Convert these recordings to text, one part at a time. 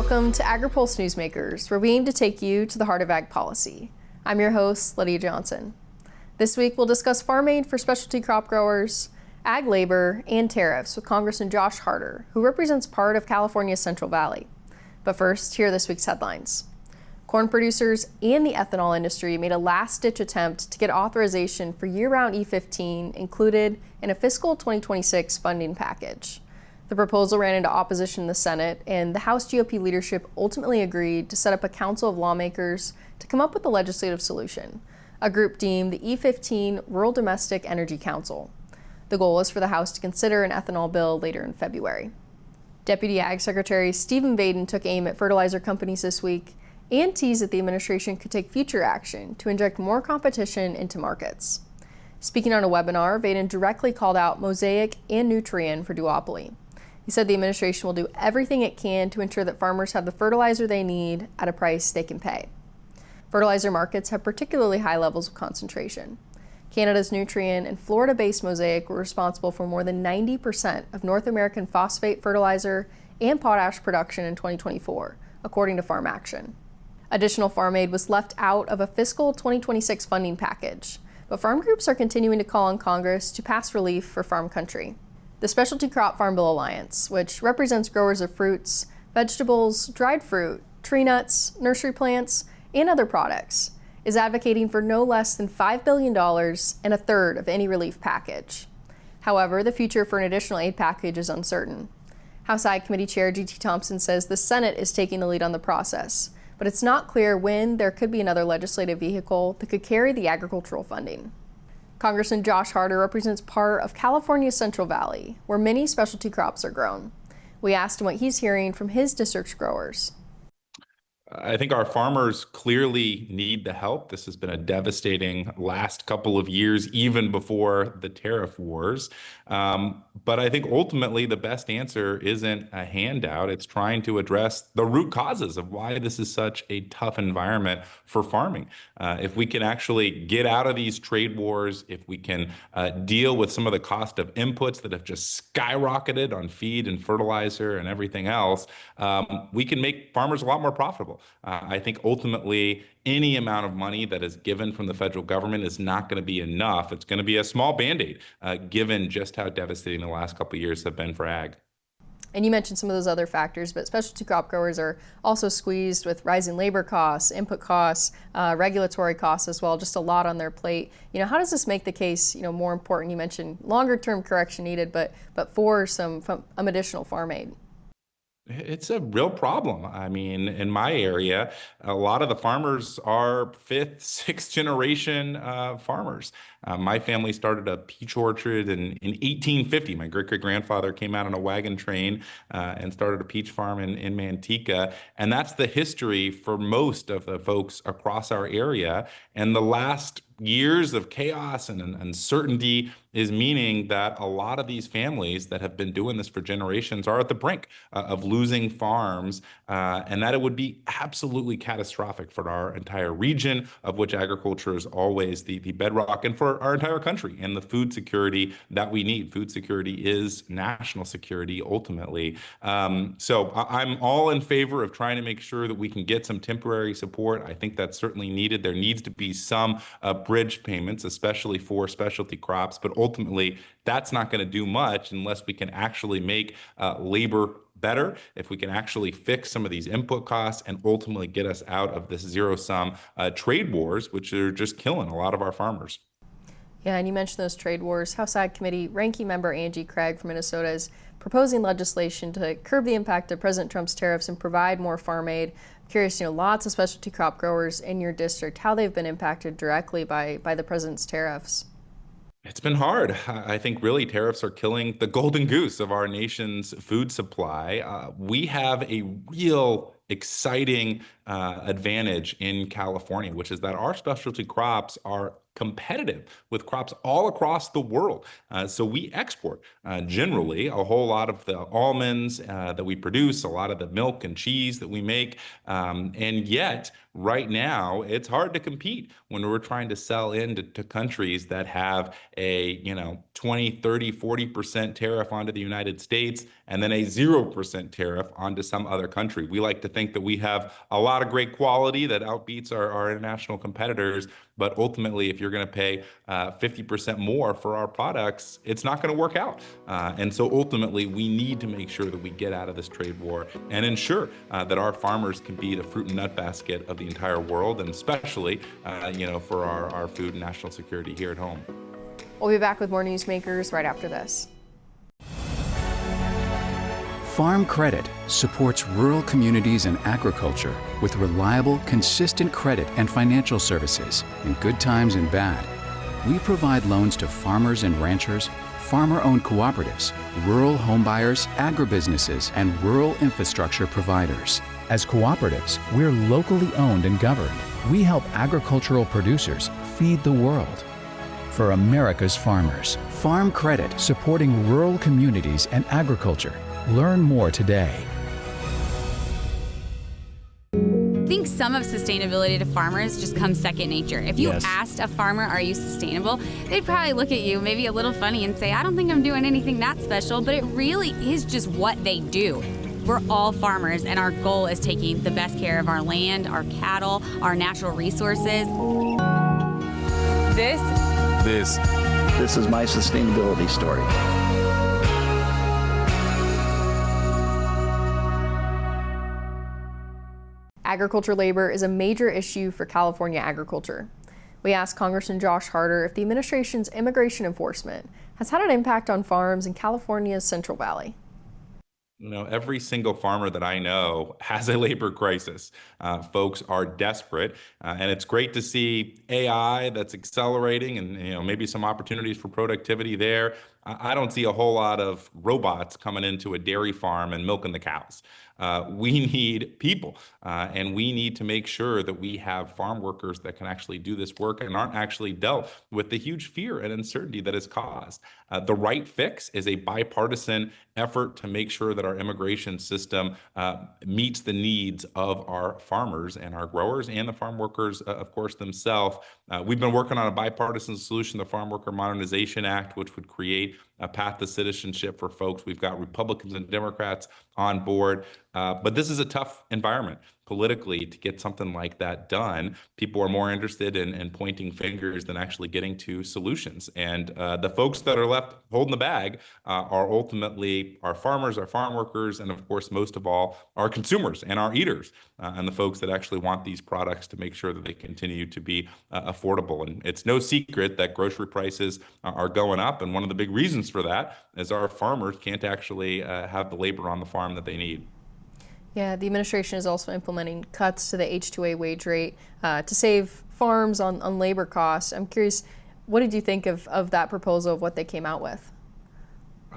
Welcome to Agri-Pulse Newsmakers, where we aim to take you to the heart of ag policy. I'm your host, Lydia Johnson. This week, we'll discuss farm aid for specialty crop growers, ag labor, and tariffs with Congressman Josh Harder, who represents part of California's Central Valley. But first, here are this week's headlines. Corn producers and the ethanol industry made a last-ditch attempt to get authorization for year-round E15 included in a fiscal 2026 funding package. The proposal ran into opposition in the Senate, and the House GOP leadership ultimately agreed to set up a council of lawmakers to come up with a legislative solution, a group deemed the E15 Rural Domestic Energy Council. The goal is for the House to consider an ethanol bill later in February. Deputy Ag Secretary Stephen Vaden took aim at fertilizer companies this week and teased that the administration could take future action to inject more competition into markets. Speaking on a webinar, Vaden directly called out Mosaic and Nutrien for duopoly. He said the administration will do everything it can to ensure that farmers have the fertilizer they need at a price they can pay. Fertilizer markets have particularly high levels of concentration. Canada's Nutrien and Florida-based Mosaic were responsible for more than 90% of North American phosphate fertilizer and potash production in 2024, according to Farm Action. Additional farm aid was left out of a fiscal 2026 funding package, but farm groups are continuing to call on Congress to pass relief for farm country. The Specialty Crop Farm Bill Alliance, which represents growers of fruits, vegetables, dried fruit, tree nuts, nursery plants, and other products, is advocating for no less than $5 billion and a third of any relief package. However, the future for an additional aid package is uncertain. House Ag Committee Chair G.T. Thompson says the Senate is taking the lead on the process, but it's not clear when there could be another legislative vehicle that could carry the agricultural funding. Congressman Josh Harder represents part of California's Central Valley, where many specialty crops are grown. We asked him what he's hearing from his district's growers. I think our farmers clearly need the help. This has been a devastating last couple of years, even before the tariff wars. But I think ultimately the best answer isn't a handout. It's trying to address the root causes of why this is such a tough environment for farming. If we can actually get out of these trade wars, if we can deal with some of the cost of inputs that have just skyrocketed on feed and fertilizer and everything else, we can make farmers a lot more profitable. I think ultimately any amount of money that is given from the federal government is not going to be enough. It's going to be a small Band-Aid, given just how devastating the last couple of years have been for ag. And you mentioned some of those other factors, but specialty crop growers are also squeezed with rising labor costs, input costs, regulatory costs as well, just a lot on their plate. How does this make the case, more important? You mentioned longer term correction needed, but for some additional farm aid. It's a real problem. I mean, in my area, a lot of the farmers are fifth, sixth generation farmers. My family started a peach orchard in 1850. My great-great-grandfather came out on a wagon train and started a peach farm in Manteca. And that's the history for most of the folks across our area. And the last years of chaos and uncertainty is meaning that a lot of these families that have been doing this for generations are at the brink of losing farms, and that it would be absolutely catastrophic for our entire region, of which agriculture is always the bedrock, and for our entire country and the food security that we need. Food security is national security ultimately. So I'm all in favor of trying to make sure that we can get some temporary support. I think that's certainly needed. There needs to be some bridge payments, especially for specialty crops, but ultimately that's not going to do much unless we can actually make labor better, if we can actually fix some of these input costs and ultimately get us out of this zero-sum trade wars, which are just killing a lot of our farmers. Yeah, and you mentioned those trade wars. House Ag Committee Ranking Member Angie Craig from Minnesota is proposing legislation to curb the impact of President Trump's tariffs and provide more farm aid. I'm curious, lots of specialty crop growers in your district, how they've been impacted directly by the president's tariffs. It's been hard. I think really tariffs are killing the golden goose of our nation's food supply. We have a real exciting advantage in California, which is that our specialty crops are competitive with crops all across the world. So we export generally a whole lot of the almonds that we produce, a lot of the milk and cheese that we make. And yet right now it's hard to compete when we're trying to sell into countries that have a 20, 30, 40% tariff onto the United States and then a 0% tariff onto some other country. We like to think that we have a lot of great quality that outbeats our international competitors. But ultimately, if you're going to pay 50% more for our products, it's not going to work out. And so ultimately, we need to make sure that we get out of this trade war and ensure that our farmers can be the fruit and nut basket of the entire world, and especially, for our food and national security here at home. We'll be back with more Newsmakers right after this. Farm Credit supports rural communities and agriculture with reliable, consistent credit and financial services in good times and bad. We provide loans to farmers and ranchers, farmer-owned cooperatives, rural homebuyers, agribusinesses, and rural infrastructure providers. As cooperatives, we're locally owned and governed. We help agricultural producers feed the world. For America's farmers, Farm Credit supporting rural communities and agriculture. Learn more today. I think some of sustainability to farmers just comes second nature. If you asked a farmer, are you sustainable? They'd probably look at you maybe a little funny and say, I don't think I'm doing anything that special, but it really is just what they do. We're all farmers, and our goal is taking the best care of our land, our cattle, our natural resources. This is my sustainability story. Agriculture labor is a major issue for California agriculture. We asked Congressman Josh Harder if the administration's immigration enforcement has had an impact on farms in California's Central Valley. Every single farmer that I know has a labor crisis. Folks are desperate, and it's great to see AI that's accelerating and maybe some opportunities for productivity there. I don't see a whole lot of robots coming into a dairy farm and milking the cows. We need people, and we need to make sure that we have farm workers that can actually do this work and aren't actually dealt with the huge fear and uncertainty that is caused. The right fix is a bipartisan effort to make sure that our immigration system meets the needs of our farmers and our growers and the farm workers, of course, themselves. We've been working on a bipartisan solution, the Farm Worker Modernization Act, which would create a path to citizenship for folks. We've got Republicans and Democrats on board. But this is a tough environment politically to get something like that done. People are more interested in pointing fingers than actually getting to solutions. And the folks that are left holding the bag are ultimately our farmers, our farm workers, and of course, most of all, our consumers and our eaters, and the folks that actually want these products to make sure that they continue to be affordable. And it's no secret that grocery prices are going up. And one of the big reasons for that is our farmers can't actually have the labor on the farm that they need. Yeah, the administration is also implementing cuts to the H-2A wage rate to save farms on labor costs. I'm curious, what did you think of that proposal, of what they came out with?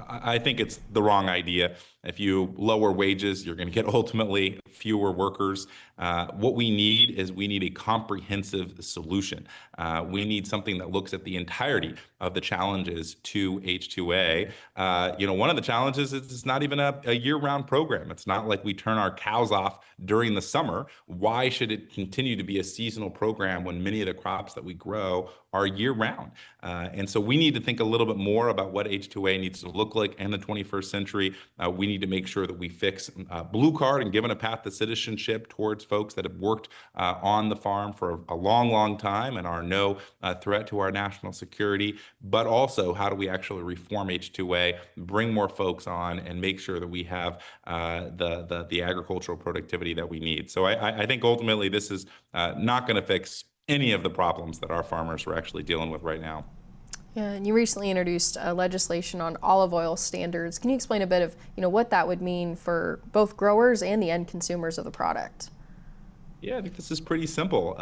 I think it's the wrong idea. If you lower wages, you're going to get ultimately fewer workers. What we need is a comprehensive solution. We need something that looks at the entirety of the challenges to H-2A. One of the challenges is it's not even a year-round program. It's not like we turn our cows off during the summer. Why should it continue to be a seasonal program when many of the crops that we grow are year-round? And so we need to think a little bit more about what H-2A needs to look like in the 21st century. We need to make sure that we fix blue card and given a path to citizenship towards folks that have worked on the farm for a long, long time and are no threat to our national security. But also, how do we actually reform H-2A, bring more folks on, and make sure that we have the agricultural productivity that we need? So I think ultimately this is not going to fix any of the problems that our farmers are actually dealing with right now. Yeah, and you recently introduced legislation on olive oil standards. Can you explain a bit of what that would mean for both growers and the end consumers of the product? Yeah, I think this is pretty simple.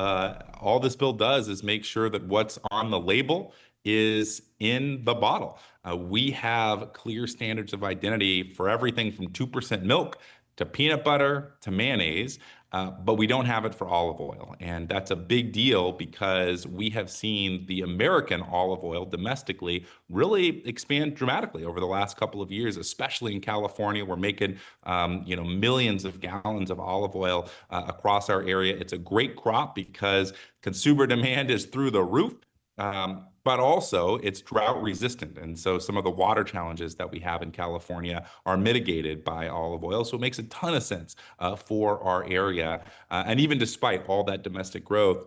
All this bill does is make sure that what's on the label is in the bottle. We have clear standards of identity for everything from 2% milk to peanut butter to mayonnaise, but we don't have it for olive oil. And that's a big deal because we have seen the American olive oil domestically really expand dramatically over the last couple of years, especially in California. We're making millions of gallons of olive oil across our area. It's a great crop because consumer demand is through the roof. But also it's drought resistant. And so some of the water challenges that we have in California are mitigated by olive oil. So it makes a ton of sense for our area. And even despite all that domestic growth,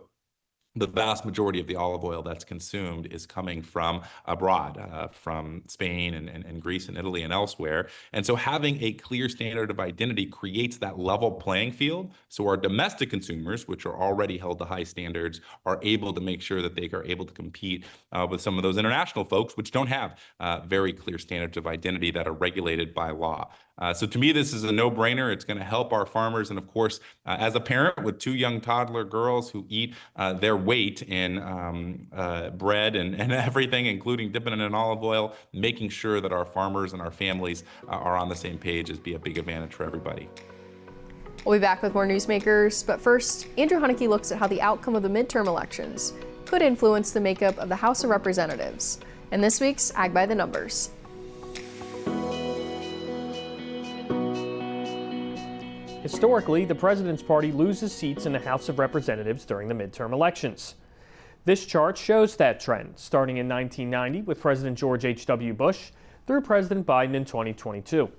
the vast majority of the olive oil that's consumed is coming from abroad, from Spain and Greece and Italy and elsewhere. And so having a clear standard of identity creates that level playing field. So our domestic consumers, which are already held to high standards, are able to make sure that they are able to compete with some of those international folks, which don't have very clear standards of identity that are regulated by law. So to me, this is a no-brainer. It's going to help our farmers. And of course, as a parent with 2 young toddler girls who eat their weight in bread and everything, including dipping it in olive oil, making sure that our farmers and our families are on the same page is be a big advantage for everybody. We'll be back with more Newsmakers, but first, Andrew Haneke looks at how the outcome of the midterm elections could influence the makeup of the House of Representatives in this week's Ag by the Numbers. Historically, the president's party loses seats in the House of Representatives during the midterm elections. This chart shows that trend, starting in 1990 with President George H.W. Bush through President Biden in 2022.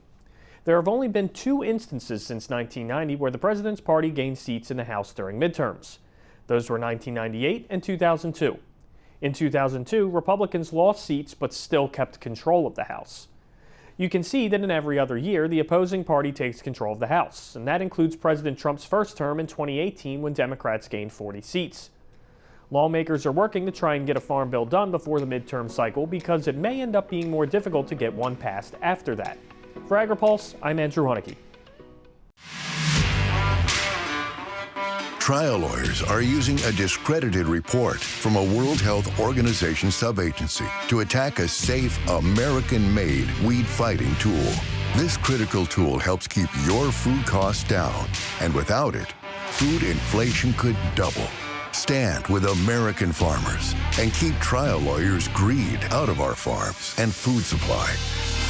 There have only been 2 instances since 1990 where the president's party gained seats in the House during midterms. Those were 1998 and 2002. In 2002, Republicans lost seats but still kept control of the House. You can see that in every other year, the opposing party takes control of the House, and that includes President Trump's first term in 2018 when Democrats gained 40 seats. Lawmakers are working to try and get a farm bill done before the midterm cycle because it may end up being more difficult to get one passed after that. For Agri-Pulse, I'm Andrew Haneke. Trial lawyers are using a discredited report from a World Health Organization subagency to attack a safe, American-made weed-fighting tool. This critical tool helps keep your food costs down, and without it, food inflation could double. Stand with American farmers and keep trial lawyers' greed out of our farms and food supply.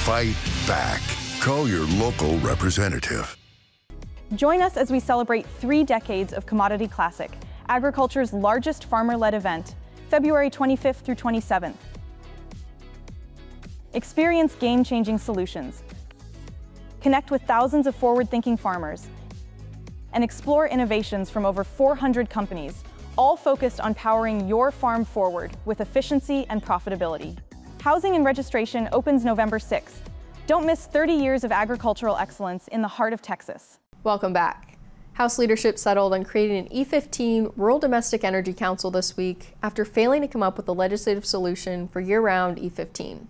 Fight back. Call your local representative. Join us as we celebrate 3 decades of Commodity Classic, agriculture's largest farmer-led event, February 25th through 27th. Experience game-changing solutions, connect with thousands of forward-thinking farmers, and explore innovations from over 400 companies, all focused on powering your farm forward with efficiency and profitability. Housing and registration opens November 6th. Don't miss 30 years of agricultural excellence in the heart of Texas. Welcome back. House leadership settled on creating an E15 Rural Domestic Energy Council this week after failing to come up with a legislative solution for year-round E15.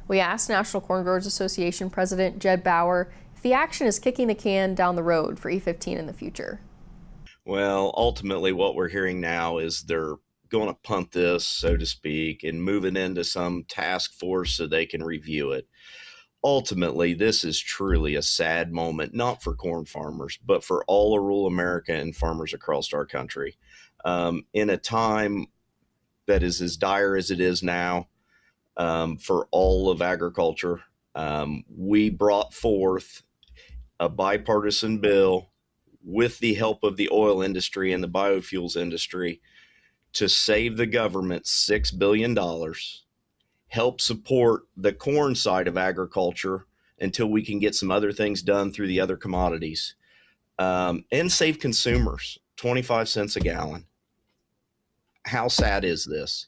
We asked National Corn Growers Association President Jed Bauer if the action is kicking the can down the road for E15 in the future. Well, ultimately what we're hearing now is they're going to punt this, so to speak, and move it into some task force so they can review it. Ultimately, this is truly a sad moment, not for corn farmers, but for all of rural America and farmers across our country. In a time that is as dire as it is now for all of agriculture, we brought forth a bipartisan bill with the help of the oil industry and the biofuels industry to save the government $6 billion, help support the corn side of agriculture until we can get some other things done through the other commodities, and save consumers 25 cents a gallon. How sad is this?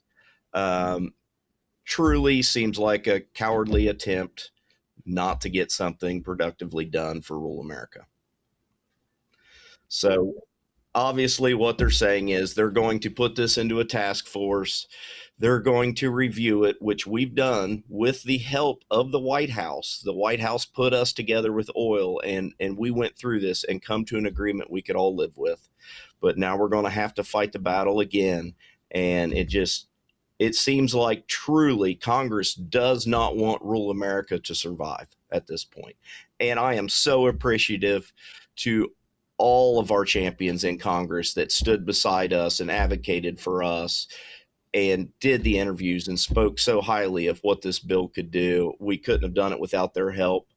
Truly seems like a cowardly attempt not to get something productively done for rural America. So obviously what they're saying is they're going to put this into a task force. They're going to review it, which we've done with the help of the White House. The White House put us together with oil, and we went through this and come to an agreement we could all live with. But now we're going to have to fight the battle again. And it seems like truly Congress does not want rural America to survive at this point. And I am so appreciative to all of our champions in Congress that stood beside us and advocated for us and did the interviews and spoke so highly of what this bill could do. We couldn't have done it without their help,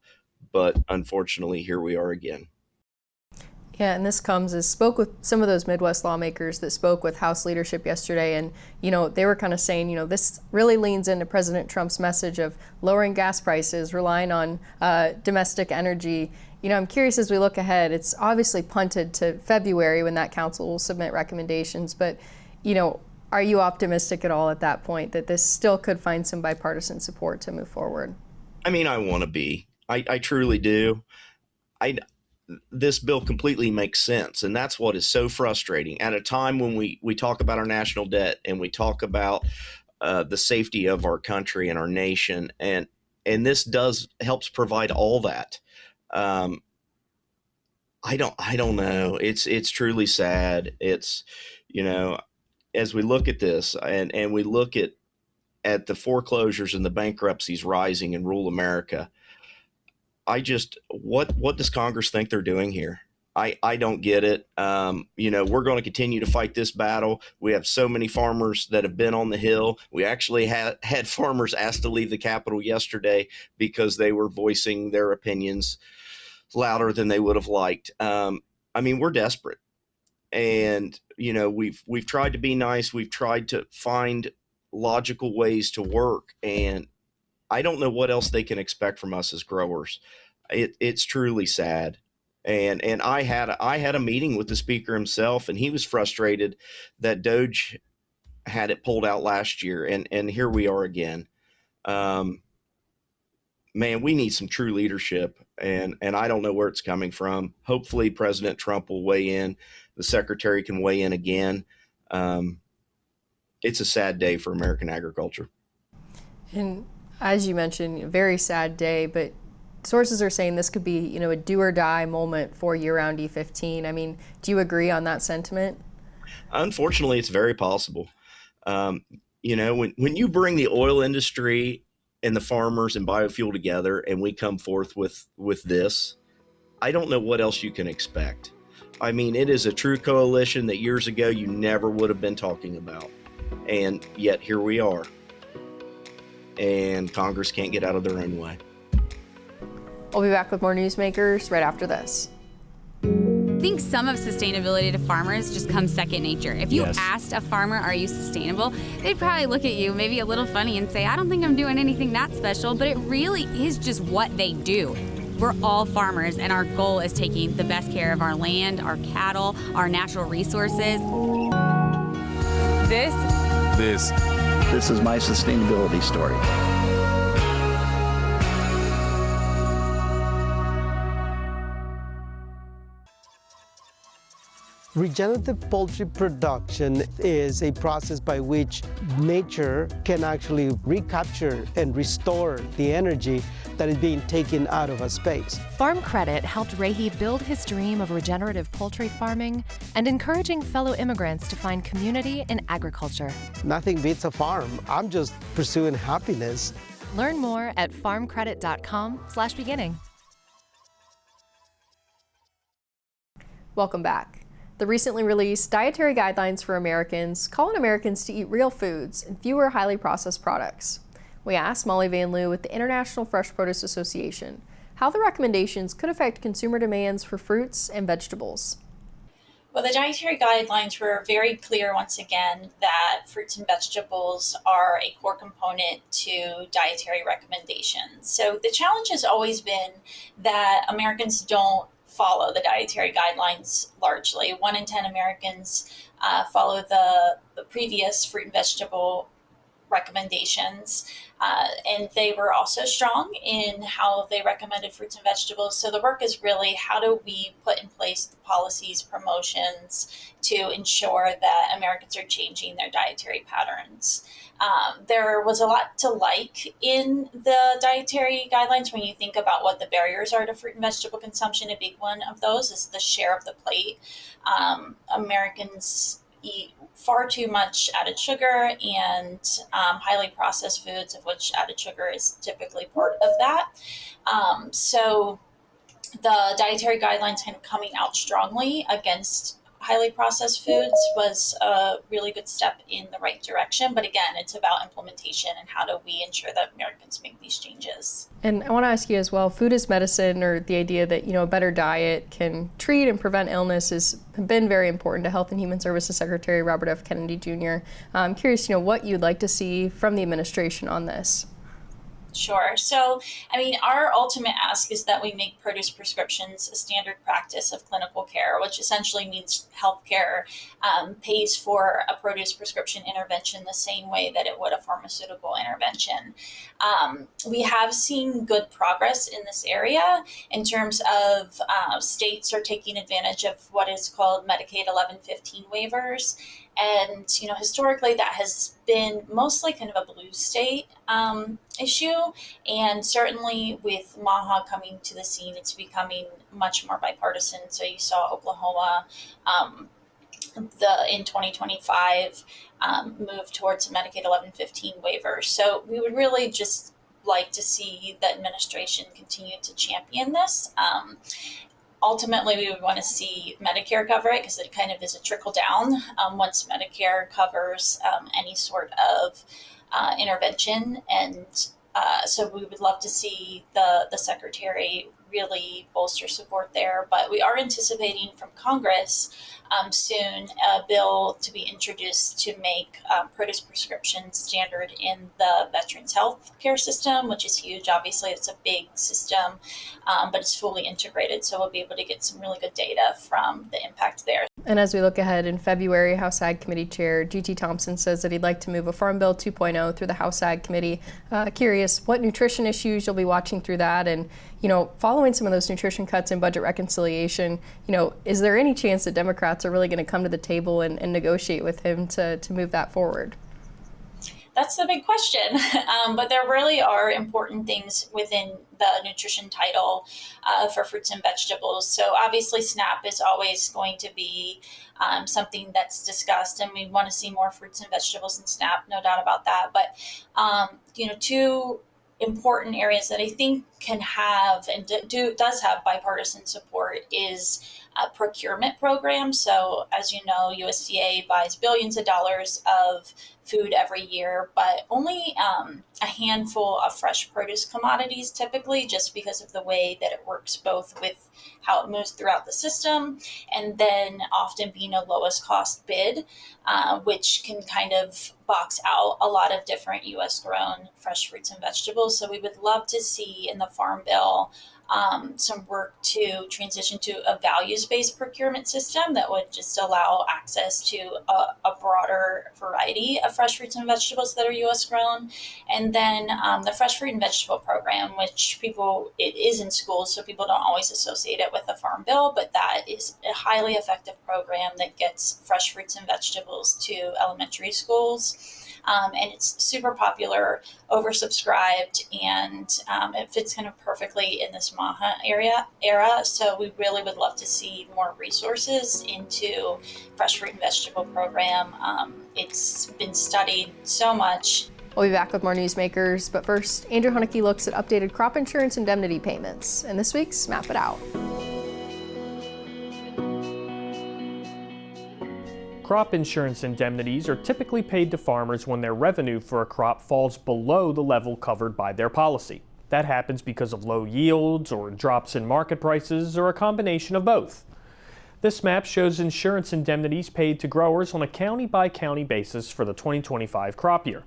but unfortunately, here we are again. Yeah, and this comes as spoke with some of those Midwest lawmakers that spoke with House leadership yesterday, and they were kind of saying, this really leans into President Trump's message of lowering gas prices, relying on domestic energy. I'm curious as we look ahead. It's obviously punted to February when that council will submit recommendations, but are you optimistic at all at that point that this still could find some bipartisan support to move forward? I mean, I want to be. I truly do. This bill completely makes sense, and that's what is so frustrating. At a time when we talk about our national debt and we talk about the safety of our country and our nation, and this helps provide all that. I don't know. It's truly sad. It's as we look at this and we look at the foreclosures and the bankruptcies rising in rural America. What does Congress think they're doing here? I don't get it. We're going to continue to fight this battle. We have so many farmers that have been on the Hill. We actually had farmers asked to leave the Capitol yesterday because they were voicing their opinions louder than they would have liked. We're desperate. And, we've tried to be nice. We've tried to find logical ways to work. And I don't know what else they can expect from us as growers. It's truly sad. And I had a meeting with the speaker himself, and he was frustrated that DOJ had it pulled out last year. And here we are again. Man, we need some true leadership, and I don't know where it's coming from. Hopefully President Trump will weigh in. The secretary can weigh in again. It's a sad day for American agriculture. And as you mentioned, a very sad day, but sources are saying this could be, a do or die moment for year-round E15. Do you agree on that sentiment? Unfortunately, it's very possible. When you bring the oil industry and the farmers and biofuel together and we come forth with this, I don't know what else you can expect. It is a true coalition that years ago you never would have been talking about. And yet here we are. And Congress can't get out of their own way. We'll be back with more Newsmakers right after this. I think some of sustainability to farmers just comes second nature. If you asked a farmer, are you sustainable? They'd probably look at you maybe a little funny and say, I don't think I'm doing anything that special, but it really is just what they do. We're all farmers, and our goal is taking the best care of our land, our cattle, our natural resources. This is my sustainability story. Regenerative poultry production is a process by which nature can actually recapture and restore the energy that is being taken out of a space. Farm Credit helped Rahi build his dream of regenerative poultry farming and encouraging fellow immigrants to find community in agriculture. Nothing beats a farm. I'm just pursuing happiness. Learn more at farmcredit.com/beginning. Welcome back. The recently released Dietary Guidelines for Americans call on Americans to eat real foods and fewer highly processed products. We asked Mollie Van Lieu with the International Fresh Produce Association how the recommendations could affect consumer demands for fruits and vegetables. Well, the dietary guidelines were very clear once again that fruits and vegetables are a core component to dietary recommendations. So the challenge has always been that Americans don't follow the dietary guidelines largely. 1 in 10 Americans follow the previous fruit and vegetable recommendations, and they were also strong in how they recommended fruits and vegetables. So the work is really how do we put in place the policies, promotions to ensure that Americans are changing their dietary patterns. There was a lot to like in the dietary guidelines when you think about what the barriers are to fruit and vegetable consumption. A big one of those is the share of the plate. Americans eat far too much added sugar and highly processed foods, of which added sugar is typically part of that. So the dietary guidelines kind of coming out strongly against highly processed foods was a really good step in the right direction. But again, it's about implementation and how do we ensure that Americans make these changes. And I want to ask you as well, food is medicine, or the idea that, a better diet can treat and prevent illness has been very important to Health and Human Services Secretary Robert F. Kennedy Jr. I'm curious, what you'd like to see from the administration on this. Sure. So, our ultimate ask is that we make produce prescriptions a standard practice of clinical care, which essentially means healthcare pays for a produce prescription intervention the same way that it would a pharmaceutical intervention. We have seen good progress in this area in terms of states are taking advantage of what is called Medicaid 1115 waivers. And, historically that has been mostly kind of a blue state issue. And certainly with MAHA coming to the scene, it's becoming much more bipartisan. So you saw Oklahoma in 2025 move towards a Medicaid 1115 waiver. So we would really just like to see the administration continue to champion this. Ultimately, we would want to see Medicare cover it because it kind of is a trickle down. Once Medicare covers any sort of intervention, and so we would love to see the Secretary really bolster support there. But we are anticipating from Congress soon a bill to be introduced to make produce prescriptions standard in the Veterans Health Care system, which is huge. Obviously, it's a big system, but it's fully integrated. So we'll be able to get some really good data from the impact there. And as we look ahead in February, House Ag Committee Chair G.T. Thompson says that he'd like to move a Farm Bill 2.0 through the House Ag Committee. Curious what nutrition issues you'll be watching through that, and following some of those nutrition cuts and budget reconciliation, is there any chance that Democrats are really going to come to the table and negotiate with him to move that forward? That's the big question. But there really are important things within the nutrition title for fruits and vegetables. So obviously SNAP is always going to be something that's discussed, and we want to see more fruits and vegetables in SNAP, no doubt about that. But, two important areas that I think can have and does have bipartisan support is procurement programs. So as you know, USDA buys billions of dollars of food every year, but only a handful of fresh produce commodities typically, just because of the way that it works both with how it moves throughout the system and then often being a lowest cost bid, which can kind of box out a lot of different U.S. grown fresh fruits and vegetables. So we would love to see in the Farm Bill some work to transition to a values-based procurement system that would just allow access to a broader variety of fresh fruits and vegetables that are U.S. grown. And then the fresh fruit and vegetable program, which it is in schools, so people don't always associate it with the Farm Bill, but that is a highly effective program that gets fresh fruits and vegetables to elementary schools. And it's super popular, oversubscribed, and it fits kind of perfectly in this MAHA era. So we really would love to see more resources into fresh fruit and vegetable program. It's been studied so much. We'll be back with more Newsmakers, but first, Andrew Huneke looks at updated crop insurance indemnity payments, and this week's Map It Out. Crop insurance indemnities are typically paid to farmers when their revenue for a crop falls below the level covered by their policy. That happens because of low yields or drops in market prices or a combination of both. This map shows insurance indemnities paid to growers on a county-by-county basis for the 2025 crop year.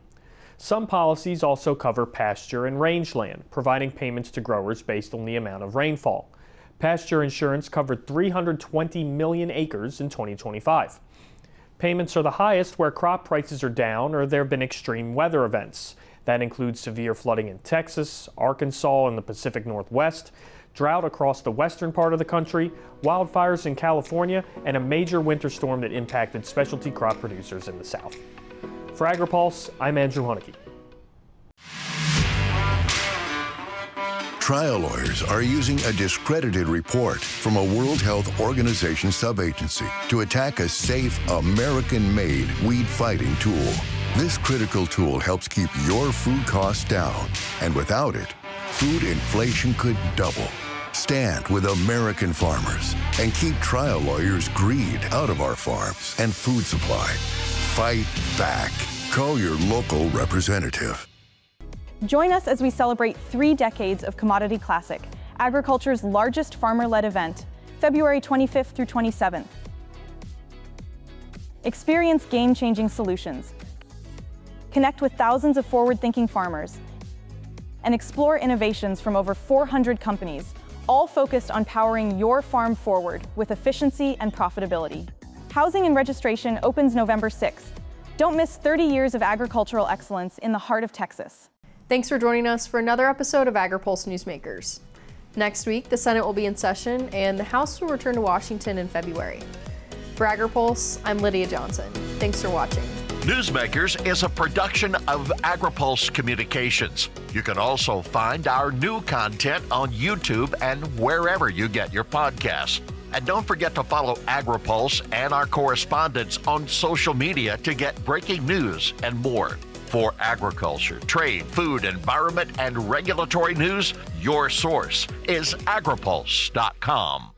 Some policies also cover pasture and rangeland, providing payments to growers based on the amount of rainfall. Pasture insurance covered 320 million acres in 2025. Payments are the highest where crop prices are down or there have been extreme weather events. That includes severe flooding in Texas, Arkansas, and the Pacific Northwest, drought across the western part of the country, wildfires in California, and a major winter storm that impacted specialty crop producers in the South. For Agri-Pulse, I'm Andrew Huneke. Trial lawyers are using a discredited report from a World Health Organization subagency to attack a safe, American-made weed-fighting tool. This critical tool helps keep your food costs down, and without it, food inflation could double. Stand with American farmers and keep trial lawyers' greed out of our farms and food supply. Fight back. Call your local representative. Join us as we celebrate 3 decades of Commodity Classic, agriculture's largest farmer-led event, February 25th through 27th. Experience game-changing solutions. Connect with thousands of forward-thinking farmers and explore innovations from over 400 companies, all focused on powering your farm forward with efficiency and profitability. Housing and registration opens November 6th. Don't miss 30 years of agricultural excellence in the heart of Texas. Thanks for joining us for another episode of Agri-Pulse Newsmakers. Next week, the Senate will be in session and the House will return to Washington in February. For Agri-Pulse, I'm Lydia Johnson. Thanks for watching. Newsmakers is a production of Agri-Pulse Communications. You can also find our new content on YouTube and wherever you get your podcasts. And don't forget to follow Agri-Pulse and our correspondents on social media to get breaking news and more. For agriculture, trade, food, environment, and regulatory news, your source is agripulse.com.